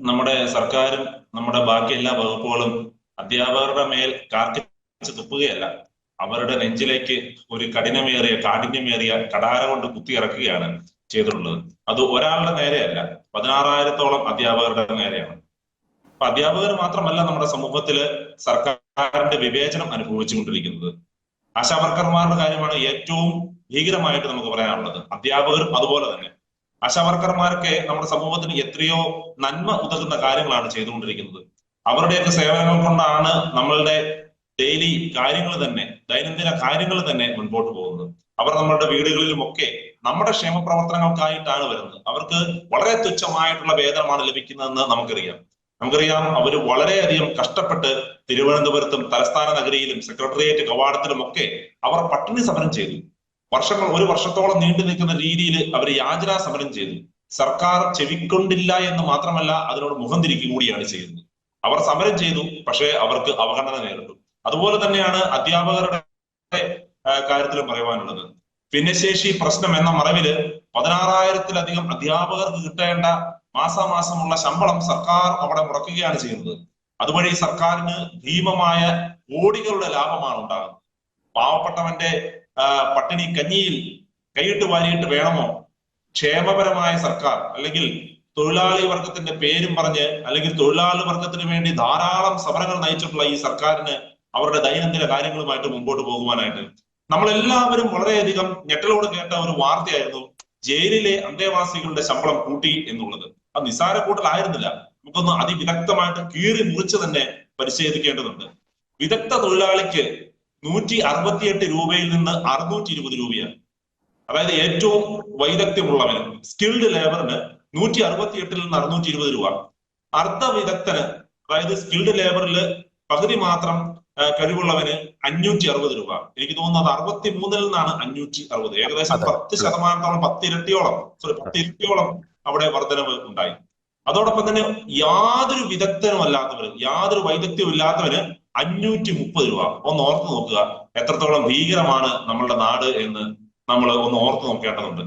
നമ്മുടെ സർക്കാരും നമ്മുടെ ബാക്കി എല്ലാ വകുപ്പുകളും അധ്യാപകരുടെ മേൽ കാർക്കിച്ച് തുപ്പുകയല്ല, അവരുടെ നെഞ്ചിലേക്ക് ഒരു കാഠിന്യമേറിയ കടാര കൊണ്ട് കുത്തിയിറക്കുകയാണ് ചെയ്തിട്ടുള്ളത്. അത് ഒരാളുടെ നേരെയല്ല, 16,000-ഓളം അധ്യാപകരുടെ നേരെയാണ്. അപ്പൊ അധ്യാപകർ മാത്രമല്ല നമ്മുടെ സമൂഹത്തില് സർക്കാരിന്റെ വിവേചനം അനുഭവിച്ചുകൊണ്ടിരിക്കുന്നത്. ആശാവർക്കർമാരുടെ കാര്യമാണ് ഏറ്റവും ഭീകരമായിട്ട് നമുക്ക് പറയാനുള്ളത്. അധ്യാപകരും അതുപോലെ തന്നെ. ആശാവർക്കർമാരൊക്കെ നമ്മുടെ സമൂഹത്തിന് എത്രയോ നന്മ ഉതകുന്ന കാര്യങ്ങളാണ് ചെയ്തുകൊണ്ടിരിക്കുന്നത്. അവരുടെയൊക്കെ സേവനങ്ങൾ കൊണ്ടാണ് നമ്മളുടെ ഡെയിലി കാര്യങ്ങൾ തന്നെ, ദൈനംദിന കാര്യങ്ങൾ തന്നെ മുൻപോട്ട് പോകുന്നത്. അവർ നമ്മളുടെ വീടുകളിലുമൊക്കെ നമ്മുടെ ക്ഷേമ പ്രവർത്തനങ്ങൾക്കായിട്ടാണ് വരുന്നത്. അവർക്ക് വളരെ തുച്ഛമായിട്ടുള്ള വേതനമാണ് ലഭിക്കുന്നതെന്ന് നമുക്കറിയാം. അവർ വളരെയധികം കഷ്ടപ്പെട്ട് തിരുവനന്തപുരത്തും തലസ്ഥാന നഗരിയിലും സെക്രട്ടേറിയറ്റ് കവാടത്തിലും ഒക്കെ അവർ പട്ടിണി സമരം ചെയ്തു. ഒരു വർഷത്തോളം നീണ്ടു നിൽക്കുന്ന രീതിയിൽ അവർ യാചനാ സമരം ചെയ്തു. സർക്കാർ ചെവിക്കൊണ്ടില്ല എന്ന് മാത്രമല്ല, അതിനോട് മുഖം തിരിക്കുക കൂടിയാണ് ചെയ്യുന്നത്. അവർ സമരം ചെയ്തു, പക്ഷേ അവർക്ക് അവഗണന നേരിട്ടു. അതുപോലെ തന്നെയാണ് അധ്യാപകരുടെ കാര്യത്തിലും പറയുവാനുള്ളത്. ഭിന്നശേഷി പ്രശ്നം എന്ന മറവില് 16,000-ലധികം അധ്യാപകർക്ക് കിട്ടേണ്ട മാസാമാസമുള്ള ശമ്പളം സർക്കാർ അവിടെ മുടക്കുകയാണ് ചെയ്യുന്നത്. അതുവഴി സർക്കാരിന് ഭീമമായ കോടികളുടെ ലാഭമാണ് ഉണ്ടാകുന്നത്. പാവപ്പെട്ടവന്റെ പട്ടിണി കഞ്ഞിയിൽ കൈയിട്ട് വാരിയിട്ട് വേണമോ ക്ഷേമപരമായ സർക്കാർ, അല്ലെങ്കിൽ തൊഴിലാളി വർഗത്തിന്റെ പേരും പറഞ്ഞ്, അല്ലെങ്കിൽ തൊഴിലാളി വർഗത്തിന് വേണ്ടി ധാരാളം സമരങ്ങൾ നയിച്ചിട്ടുള്ള ഈ സർക്കാരിന് അവരുടെ ദൈനംദിന കാര്യങ്ങളുമായിട്ട് മുമ്പോട്ട് പോകുവാനായിട്ട്? നമ്മളെല്ലാവരും വളരെയധികം ഞെട്ടലോട് കേട്ട ഒരു വാർത്തയായിരുന്നു ജയിലിലെ അന്തേവാസികളുടെ ശമ്പളം കൂട്ടി എന്നുള്ളത്. അത് നിസ്സാര കൂട്ടലായിരുന്നില്ല. നമുക്കൊന്ന് അതിവിദഗ്ധമായിട്ട് കീറി മുറിച്ച് തന്നെ പരിശോധിക്കേണ്ടതുണ്ട്. വിദഗ്ധ തൊഴിലാളിക്ക് 168 രൂപയിൽ നിന്ന് 620 രൂപയാണ്. അതായത് ഏറ്റവും വൈദഗ്ധ്യമുള്ളവന്, സ്കിൽഡ് ലേബറിന് 168-ൽ നിന്ന് 620 രൂപ. അർദ്ധ വിദഗ്ധന്, അതായത് സ്കിൽഡ് ലേബറിൽ പകുതി മാത്രം കഴിവുള്ളവന് 560 രൂപ. എനിക്ക് തോന്നുന്നത് 63-ൽ നിന്നാണ് 560. ഏകദേശം 10%, 10 ഇരട്ടിയോളം അവിടെ വർധനവ് ഉണ്ടായി. അതോടൊപ്പം തന്നെ യാതൊരു വിദഗ്ധനും അല്ലാത്തവര്, യാതൊരു വൈദഗ്ധ്യവും ഇല്ലാത്തവന് 530 രൂപ. ഒന്ന് ഓർത്ത് നോക്കുക എത്രത്തോളം ഭീകരമാണ് നമ്മളുടെ നാട് എന്ന് നമ്മൾ ഒന്ന് ഓർത്ത് നോക്കേണ്ടതുണ്ട്.